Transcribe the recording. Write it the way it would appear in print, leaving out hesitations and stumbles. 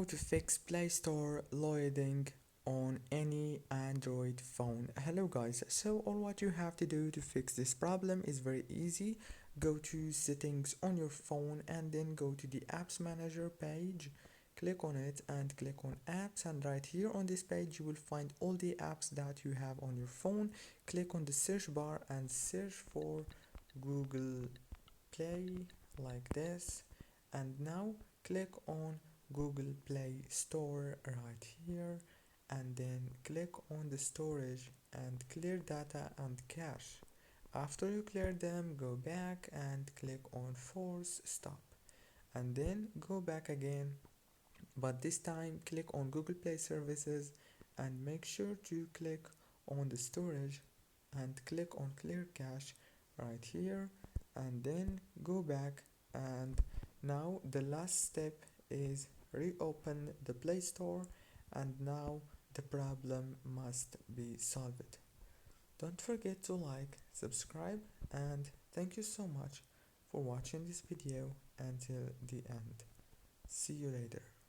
how to fix Play Store loading on any Android phone. Hello guys, so all what you have to do to fix this problem is very easy. Go to settings on your phone and then go to the apps manager page, click on it and click on apps, and right here on this page you will find all the apps that you have on your phone. Click on the search bar and search for Google Play like this, and now click on Google Play Store right here, and then click on the storage and clear data and cache. After you clear them, go back and click on force stop, and then go back again, but this time click on Google Play Services and make sure to click on the storage and click on clear cache right here, and then go back, and now the last step is reopen the Play Store, and now the problem must be solved. Don't forget to like, subscribe, and thank you so much for watching this video until the end. See you later.